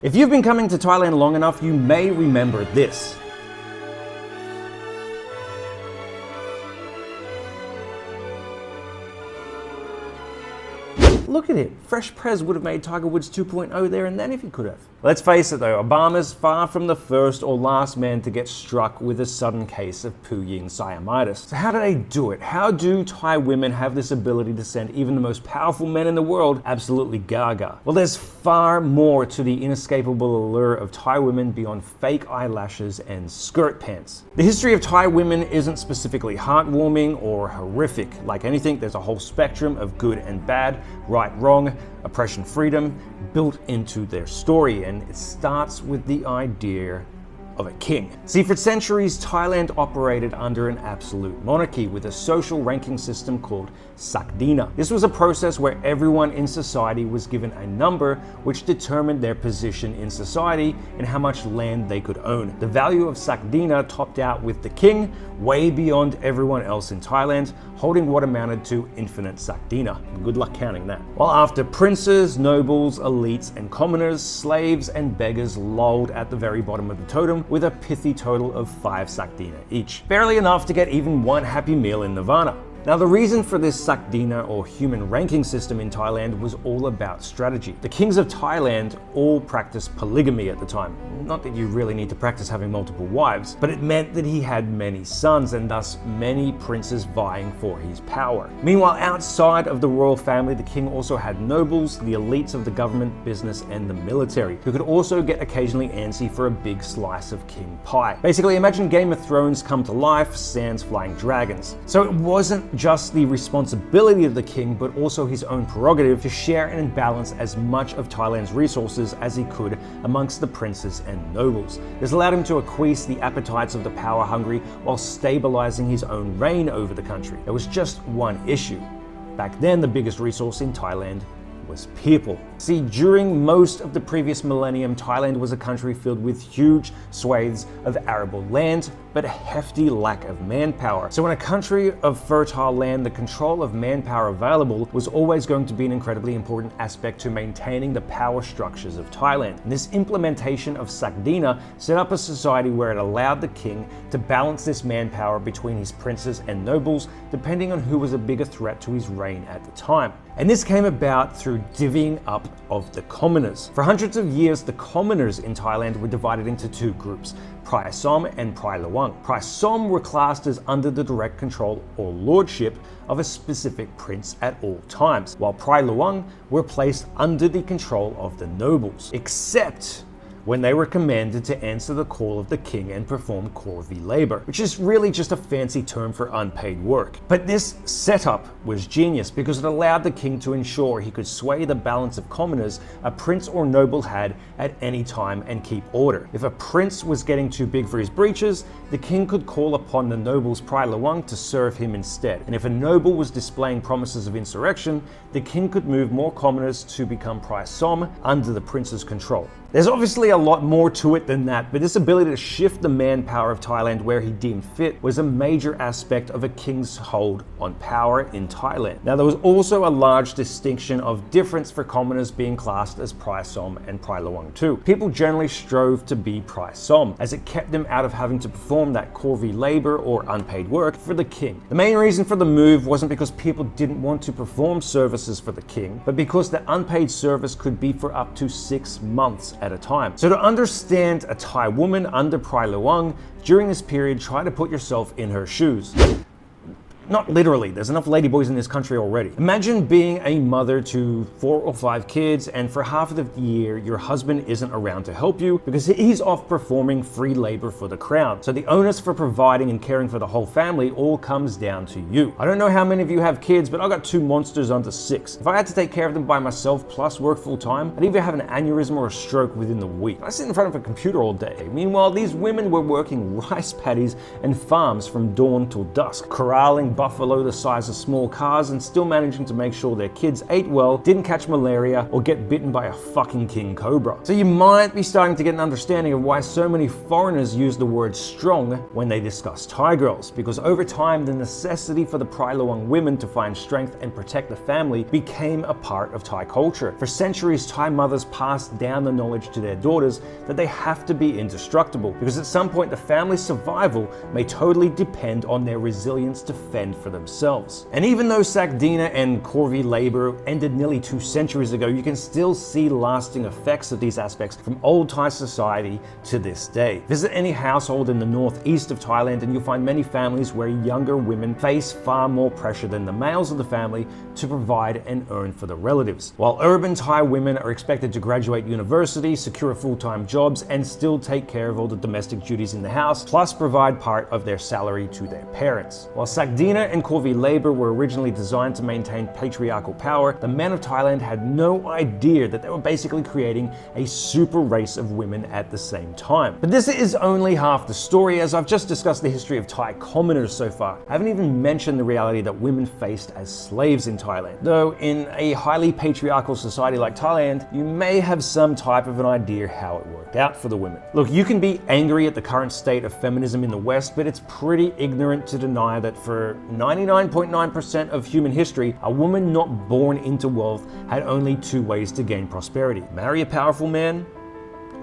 If you've been coming to Thailand long enough, you may remember this. Look at it. Fresh Prez would have made Tiger Woods 2.0 there and then if he could have. Let's face it though, Obama's far from the first or last man to get struck with a sudden case of Puyin siamitis. So how do they do it? How do Thai women have this ability to send even the most powerful men in the world absolutely gaga? Well, there's far more to the inescapable allure of Thai women beyond fake eyelashes and skirt pants. The history of Thai women isn't specifically heartwarming or horrific. Like anything, there's a whole spectrum of good and bad, right, wrong, oppression, freedom, built into their story, and it starts with the idea of a king. See, for centuries, Thailand operated under an absolute monarchy with a social ranking system called Sakena. This was a process where everyone in society was given a number which determined their position in society and how much land they could own. The value of Sakena topped out with the king, way beyond everyone else in Thailand, holding what amounted to infinite Sakena. Good luck counting that. While after princes, nobles, elites, and commoners, slaves and beggars lolled at the very bottom of the totem with a pithy total of 5 Sakena each. Barely enough to get even one happy meal in Nirvana. Now, the reason for this Sakena or human ranking system in Thailand was all about strategy. The kings of Thailand all practiced polygamy at the time. Not that you really need to practice having multiple wives, but it meant that he had many sons and thus many princes vying for his power. Meanwhile, outside of the royal family, the king also had nobles, the elites of the government, business, and the military, who could also get occasionally antsy for a big slice of king pie. Basically, imagine Game of Thrones come to life, sans flying dragons. So it wasn't just the responsibility of the king, but also his own prerogative to share and balance as much of Thailand's resources as he could amongst the princes and nobles. This allowed him to acquiesce the appetites of the power-hungry while stabilizing his own reign over the country. There was just one issue. Back then, the biggest resource in Thailand was people. See, during most of the previous millennium, Thailand was a country filled with huge swathes of arable land, but a hefty lack of manpower. So in a country of fertile land, the control of manpower available was always going to be an incredibly important aspect to maintaining the power structures of Thailand. And this implementation of Sakena set up a society where it allowed the king to balance this manpower between his princes and nobles, depending on who was a bigger threat to his reign at the time. And this came about through divvying up of the commoners. For hundreds of years, the commoners in Thailand were divided into two groups, Prai Som and Prai Luang. Prai Som were classed as under the direct control or lordship of a specific prince at all times, while Prai Luang were placed under the control of the nobles, except when they were commanded to answer the call of the king and perform corvée labor, which is really just a fancy term for unpaid work. But this setup was genius because it allowed the king to ensure he could sway the balance of commoners a prince or noble had at any time and keep order. If a prince was getting too big for his breeches, the king could call upon the noble's Prai Luang to serve him instead. And if a noble was displaying promises of insurrection, the king could move more commoners to become Prai Som under the prince's control. There's obviously a lot more to it than that, but this ability to shift the manpower of Thailand where he deemed fit was a major aspect of a king's hold on power in Thailand. Now, there was also a large distinction of difference for commoners being classed as Prai Som and Prai Luang too. People generally strove to be Prai Som, as it kept them out of having to perform that corvée labor or unpaid work for the king. The main reason for the move wasn't because people didn't want to perform services for the king, but because the unpaid service could be for up to 6 months at a time. So to understand a Thai woman under Prai Luang during this period, try to put yourself in her shoes. Not literally, there's enough ladyboys in this country already. Imagine being a mother to 4 or 5 kids, and for half of the year, your husband isn't around to help you because he's off performing free labor for the crown. So the onus for providing and caring for the whole family all comes down to you. I don't know how many of you have kids, but I got 2 monsters under 6. If I had to take care of them by myself plus work full time, I'd either have an aneurysm or a stroke within the week. I sit in front of a computer all day. Meanwhile, these women were working rice paddies and farms from dawn till dusk, corralling buffalo the size of small cars and still managing to make sure their kids ate well, didn't catch malaria, or get bitten by a fucking king cobra. So you might be starting to get an understanding of why so many foreigners use the word strong when they discuss Thai girls, because over time the necessity for the Prai Luang women to find strength and protect the family became a part of Thai culture. For centuries, Thai mothers passed down the knowledge to their daughters that they have to be indestructible, because at some point the family's survival may totally depend on their resilience to fend for themselves. And even though Sakena and Corvée labor ended nearly 2 centuries ago, you can still see lasting effects of these aspects from old Thai society to this day. Visit any household in the northeast of Thailand and you'll find many families where younger women face far more pressure than the males of the family to provide and earn for the relatives. While urban Thai women are expected to graduate university, secure full-time jobs, and still take care of all the domestic duties in the house, plus provide part of their salary to their parents. While Sakena and Corvée labor were originally designed to maintain patriarchal power, the men of Thailand had no idea that they were basically creating a super race of women at the same time. But this is only half the story, as I've just discussed the history of Thai commoners so far. I haven't even mentioned the reality that women faced as slaves in Thailand. Though in a highly patriarchal society like Thailand, you may have some type of an idea how it worked out for the women. Look, you can be angry at the current state of feminism in the West, but it's pretty ignorant to deny that for 99.9% of human history, a woman not born into wealth had only 2 ways to gain prosperity: marry a powerful man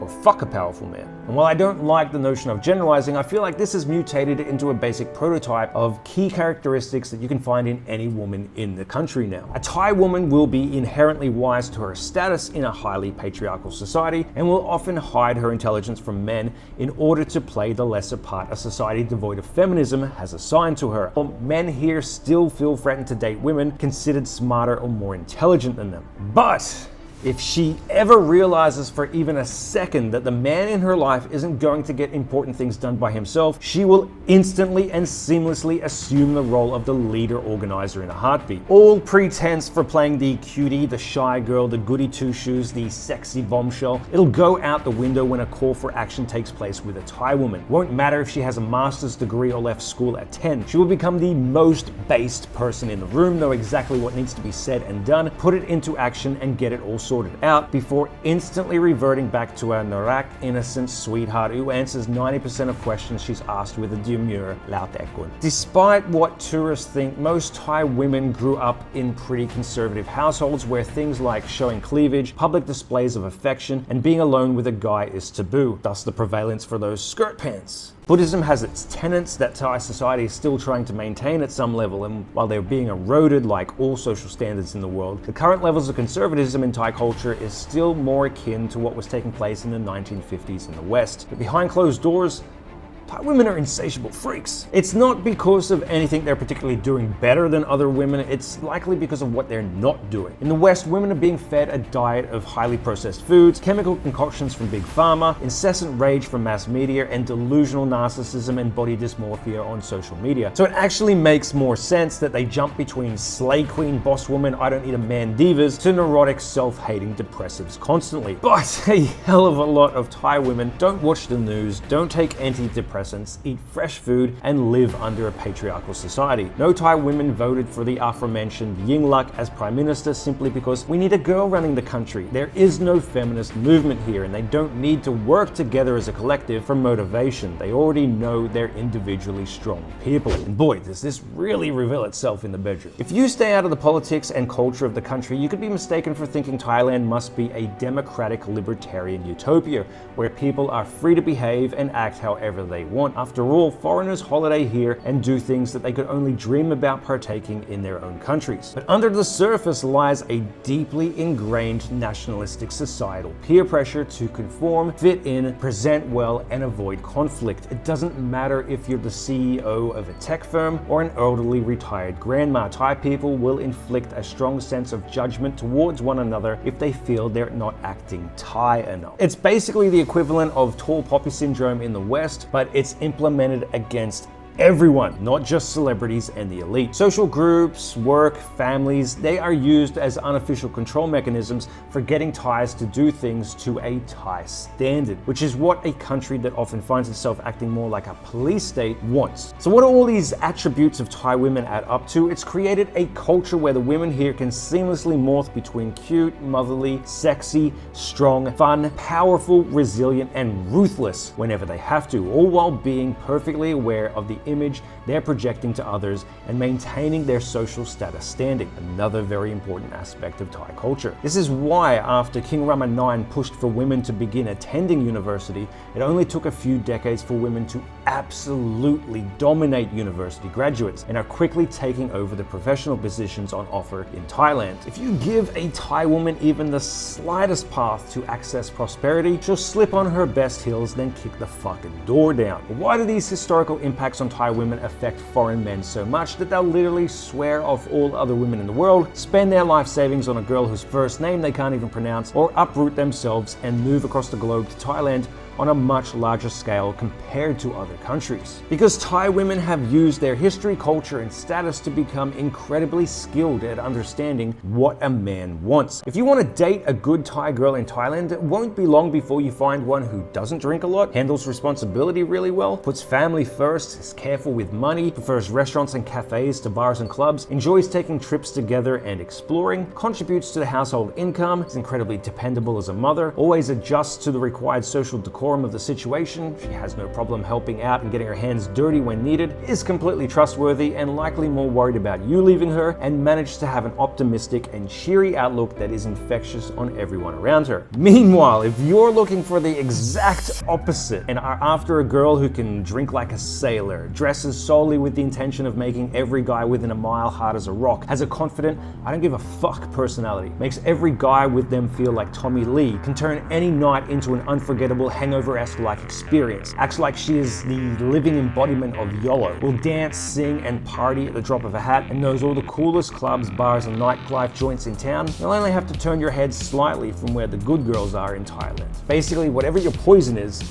or fuck a powerful man. And while I don't like the notion of generalizing, I feel like this has mutated into a basic prototype of key characteristics that you can find in any woman in the country now. A Thai woman will be inherently wise to her status in a highly patriarchal society and will often hide her intelligence from men in order to play the lesser part a society devoid of feminism has assigned to her. While men here still feel threatened to date women considered smarter or more intelligent than them. But if she ever realizes for even a second that the man in her life isn't going to get important things done by himself, she will instantly and seamlessly assume the role of the leader organizer in a heartbeat. All pretense for playing the cutie, the shy girl, the goody two-shoes, the sexy bombshell, it'll go out the window when a call for action takes place with a Thai woman. Won't matter if she has a master's degree or left school at 10. She will become the most based person in the room, know exactly what needs to be said and done, put it into action, and get it all sorted out before instantly reverting back to a narak, innocent sweetheart who answers 90% of questions she's asked with a demure lao te kun. Despite what tourists think, most Thai women grew up in pretty conservative households where things like showing cleavage, public displays of affection, and being alone with a guy is taboo, thus the prevalence for those skirt pants. Buddhism has its tenets that Thai society is still trying to maintain at some level, and while they're being eroded like all social standards in the world, the current levels of conservatism in Thai culture is still more akin to what was taking place in the 1950s in the West. But behind closed doors, Thai women are insatiable freaks. It's not because of anything they're particularly doing better than other women, it's likely because of what they're not doing. In the West, women are being fed a diet of highly processed foods, chemical concoctions from big pharma, incessant rage from mass media, and delusional narcissism and body dysmorphia on social media. So it actually makes more sense that they jump between slay queen, boss woman, I don't need a man divas, to neurotic, self-hating depressives constantly. But a hell of a lot of Thai women don't watch the news, don't take antidepressants, eat fresh food, and live under a patriarchal society. No Thai women voted for the aforementioned Yingluck as Prime Minister simply because we need a girl running the country. There is no feminist movement here, and they don't need to work together as a collective for motivation. They already know they're individually strong people. And boy, does this really reveal itself in the bedroom. If you stay out of the politics and culture of the country, you could be mistaken for thinking Thailand must be a democratic libertarian utopia, where people are free to behave and act however they want. After all, foreigners holiday here and do things that they could only dream about partaking in their own countries. But under the surface lies a deeply ingrained nationalistic societal peer pressure to conform, fit in, present well, and avoid conflict. It doesn't matter if you're the CEO of a tech firm or an elderly retired grandma. Thai people will inflict a strong sense of judgment towards one another if they feel they're not acting Thai enough. It's basically the equivalent of tall poppy syndrome in the West, but it's implemented against everyone, not just celebrities and the elite. Social groups, work, families, they are used as unofficial control mechanisms for getting Thais to do things to a Thai standard, which is what a country that often finds itself acting more like a police state wants. So what do all these attributes of Thai women add up to? It's created a culture where the women here can seamlessly morph between cute, motherly, sexy, strong, fun, powerful, resilient, and ruthless whenever they have to, all while being perfectly aware of the image they're projecting to others and maintaining their social status standing. Another very important aspect of Thai culture. This is why after King Rama IX pushed for women to begin attending university, it only took a few decades for women to absolutely dominate university graduates and are quickly taking over the professional positions on offer in Thailand. If you give a Thai woman even the slightest path to access prosperity, she'll slip on her best heels, then kick the fucking door down. Why do these historical impacts on Thai women affect foreign men so much that they'll literally swear off all other women in the world, spend their life savings on a girl whose first name they can't even pronounce, or uproot themselves and move across the globe to Thailand on a much larger scale compared to other countries? Because Thai women have used their history, culture, and status to become incredibly skilled at understanding what a man wants. If you want to date a good Thai girl in Thailand, it won't be long before you find one who doesn't drink a lot, handles responsibility really well, puts family first, is careful with money, prefers restaurants and cafes to bars and clubs, enjoys taking trips together and exploring, contributes to the household income, is incredibly dependable as a mother, always adjusts to the required social decorum of the situation, she has no problem helping out and getting her hands dirty when needed, is completely trustworthy and likely more worried about you leaving her, and managed to have an optimistic and cheery outlook that is infectious on everyone around her. Meanwhile, if you're looking for the exact opposite and are after a girl who can drink like a sailor, dresses solely with the intention of making every guy within a mile hard as a rock, has a confident, I don't give a fuck personality, makes every guy with them feel like Tommy Lee, can turn any night into an unforgettable hangover-esque-like experience, acts like she is the living embodiment of YOLO, will dance, sing, and party at the drop of a hat, and knows all the coolest clubs, bars, and nightlife joints in town, you'll only have to turn your head slightly from where the good girls are in Thailand. Basically, whatever your poison is,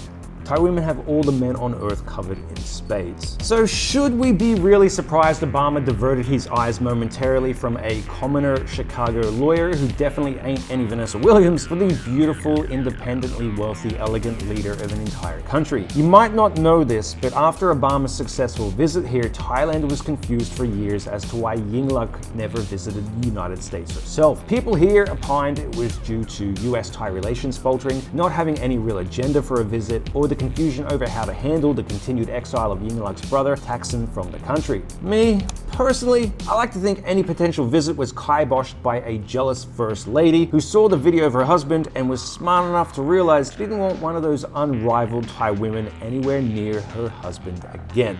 Thai women have all the men on earth covered in spades. So should we be really surprised Obama diverted his eyes momentarily from a commoner Chicago lawyer who definitely ain't any Vanessa Williams for the beautiful, independently wealthy, elegant leader of an entire country? You might not know this, but after Obama's successful visit here, Thailand was confused for years as to why Yingluck never visited the United States herself. People here opined it was due to US-Thai relations faltering, not having any real agenda for a visit, or the confusion over how to handle the continued exile of Yingluck's brother, Thaksin, from the country. Me, personally, I like to think any potential visit was kiboshed by a jealous first lady who saw the video of her husband and was smart enough to realize she didn't want one of those unrivaled Thai women anywhere near her husband again.